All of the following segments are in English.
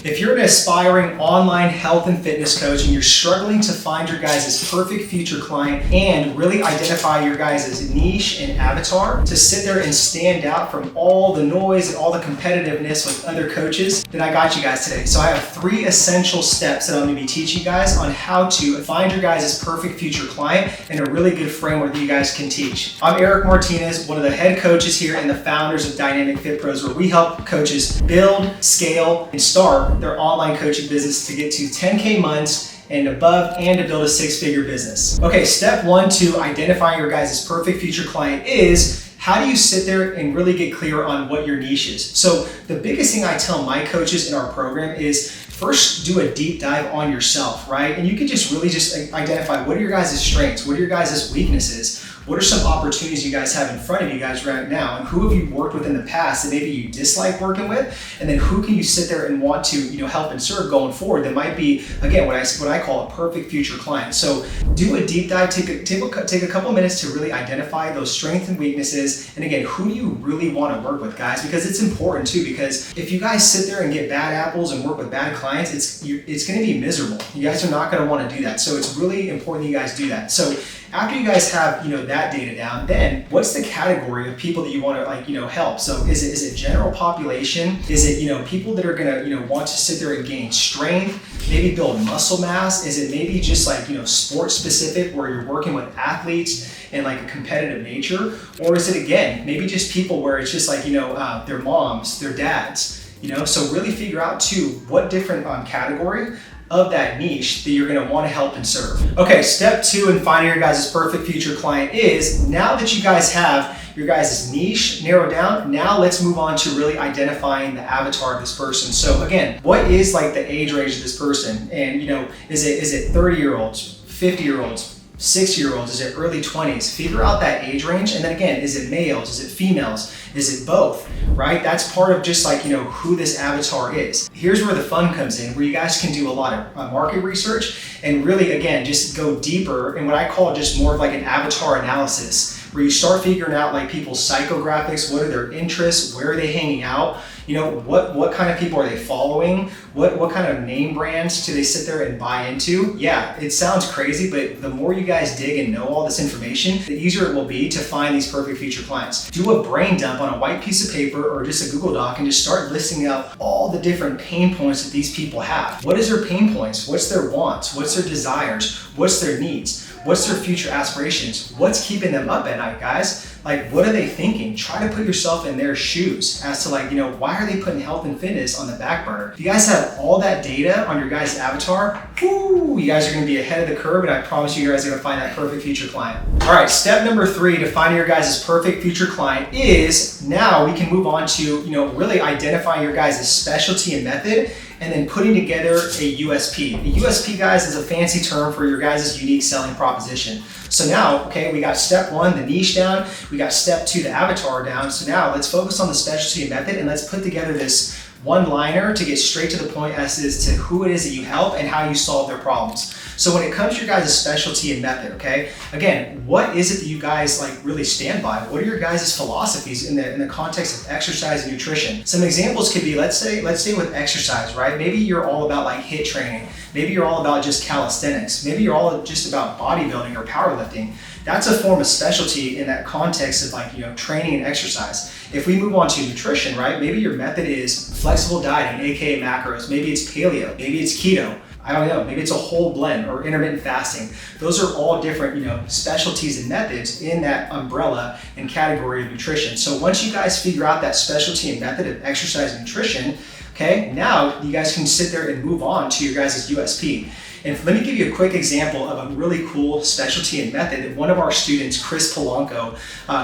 If you're an aspiring online health and fitness coach and you're struggling to find your guys' perfect future client and really identify your guys' niche and avatar to sit there and stand out from all the noise and all the competitiveness with other coaches, then I got you guys today. So I have 3 essential steps that I'm going to be teaching you guys on how to find your guys' perfect future client and a really good framework that you guys can teach. I'm Eric Martinez, one of the head coaches here and the founders of Dynamic Fit Pros, where we help coaches build, scale, and start their online coaching business to get to 10K months and above and to build a 6-figure business. Okay, step 1 to identifying your guys' perfect future client is how do you sit there and really get clear on what your niche is? So the biggest thing I tell my coaches in our program is first do a deep dive on yourself, right? And you can just really just identify what are your guys' strengths, what are your guys' weaknesses, what are some opportunities you guys have in front of you guys right now, and who have you worked with in the past that maybe you dislike working with, and then who can you sit there and want to help and serve going forward that might be, again, what I call a perfect future client. So do a deep dive, take a couple minutes to really identify those strengths and weaknesses, and again, who do you really want to work with, guys? Because it's important too, because if you guys sit there and get bad apples and work with bad clients, it's going to be miserable. You guys are not going to want to do that. So it's really important that you guys do that. So after you guys have that data down, then what's the category of people that you want to help? So is it general population? Is it people that are gonna want to sit there and gain strength, maybe build muscle mass? Is it maybe just sports specific where you're working with athletes and like a competitive nature? Or is it again maybe just people where it's just their moms, their dads? So really figure out too what different category of that niche that you're going to want to help and serve. Okay, step 2 in finding your guys' perfect future client is now that you guys have your guys' niche narrowed down, now let's move on to really identifying the avatar of this person. So again, what is the age range of this person? And is it 30-year-olds, 50-year-olds, 60-year-olds? Is it early 20s? Figure out that age range. And then again, is it males? Is it females? Is it both? Right? That's part of just who this avatar is. Here's where the fun comes in, where you guys can do a lot of market research and really, again, just go deeper in what I call just more of an avatar analysis, where you start figuring out people's psychographics, what are their interests, where are they hanging out, what kind of people are they following, what kind of name brands do they sit there and buy into. Yeah, it sounds crazy, but the more you guys dig and know all this information, the easier it will be to find these perfect future clients. Do a brain dump on a white piece of paper or just a Google Doc and just start listing out all the different pain points that these people have. What is their pain points? What's their wants? What's their desires? What's their needs? What's their future aspirations? What's keeping them up at night, guys? What are they thinking? Try to put yourself in their shoes as to why are they putting health and fitness on the back burner? If you guys have all that data on your guys' avatar, woo, you guys are gonna be ahead of the curve, and I promise you guys are gonna find that perfect future client. All right, step number 3 to finding your guys' perfect future client is now we can move on to really identifying your guys' specialty and method, and then putting together a USP. A USP, guys, is a fancy term for your guys' unique selling proposition. So now, okay, we got step 1, the niche down, we got step 2, the avatar down. So now let's focus on the specialty and method, and let's put together this one-liner to get straight to the point as to who it is that you help and how you solve their problems. So when it comes to your guys' specialty and method, okay, again, what is it that you guys really stand by? What are your guys' philosophies in the context of exercise and nutrition? Some examples could be, let's say with exercise, right? Maybe you're all about HIIT training. Maybe you're all about just calisthenics. Maybe you're all just about bodybuilding or powerlifting. That's a form of specialty in that context of training and exercise. If we move on to nutrition, right? Maybe your method is flexible dieting, aka macros. Maybe it's paleo. Maybe it's keto. I don't know, maybe it's a whole blend or intermittent fasting. Those are all different, specialties and methods in that umbrella and category of nutrition. So once you guys figure out that specialty and method of exercise and nutrition, okay, now you guys can sit there and move on to your guys' USP. And let me give you a quick example of a really cool specialty and method that one of our students, Chris Polanco,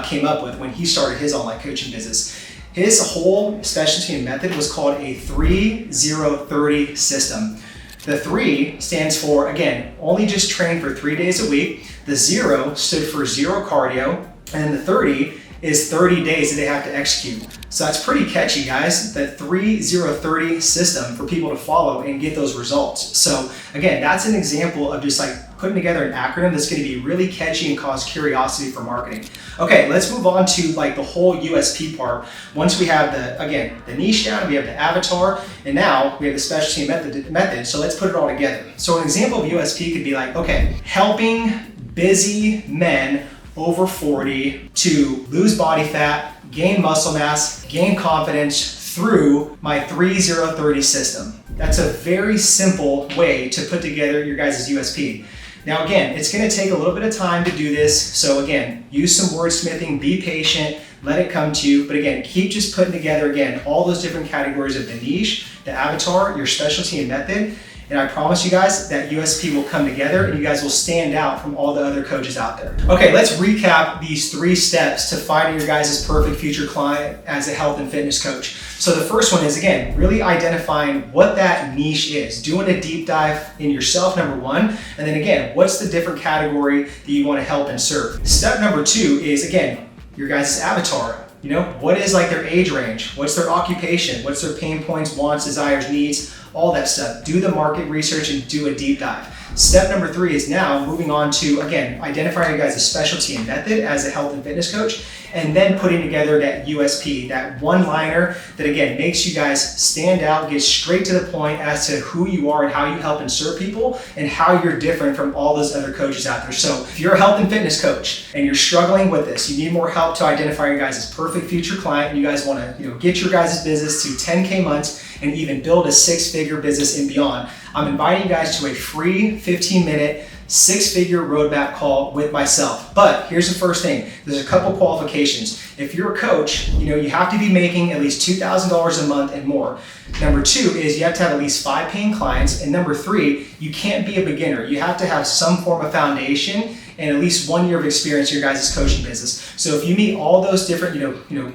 came up with when he started his online coaching business. His whole specialty and method was called a 3-0-30 system. The 3 stands for, again, only just train for 3 days a week. The 0 stood for zero cardio. And the 30 is 30 days that they have to execute. So that's pretty catchy, guys. That 30-30 system for people to follow and get those results. So again, that's an example of just like putting together an acronym that's going to be really catchy and cause curiosity for marketing. Okay, let's move on to like the whole USP part. Once we have the niche down, we have the avatar, and now we have the specialty method. So let's put it all together. So an example of USP could be like, okay, helping busy men over 40 to lose body fat, gain muscle mass, gain confidence through my 30-30 system. That's a very simple way to put together your guys' USP. Now again, it's going to take a little bit of time to do this. So again, use some wordsmithing, be patient, let it come to you. But again, keep just putting together, again, all those different categories of the niche, the avatar, your specialty and method. And I promise you guys that USP will come together and you guys will stand out from all the other coaches out there. Okay, let's recap these 3 steps to finding your guys' perfect future client as a health and fitness coach. So the first one is, again, really identifying what that niche is, doing a deep dive in yourself, number 1. And then again, what's the different category that you want to help and serve? Step number 2 is, again, your guys' avatar. You know, what is like their age range? What's their occupation? What's their pain points, wants, desires, needs, all that stuff. Do the market research and do a deep dive. Step number 3 is now moving on to, again, identifying your guys' specialty and method as a health and fitness coach, and then putting together that USP, that one-liner that, again, makes you guys stand out, get straight to the point as to who you are and how you help and serve people and how you're different from all those other coaches out there. So if you're a health and fitness coach and you're struggling with this, you need more help to identify your guys' perfect future client, and you guys want to get your guys' business to 10K months and even build a 6-figure business and beyond, I'm inviting you guys to a free 15-minute 6-figure roadmap call with myself. But here's the first thing. There's a couple qualifications. If you're a coach, you have to be making at least $2,000 a month and more. Number 2 is you have to have at least 5 paying clients. And number 3, you can't be a beginner. You have to have some form of foundation and at least 1 year of experience in your guys' coaching business. So if you meet all those different,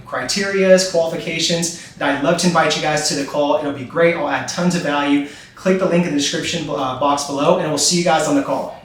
criterias, qualifications, then I'd love to invite you guys to the call. It'll be great. I'll add tons of value. Click the link in the description box below, and we'll see you guys on the call.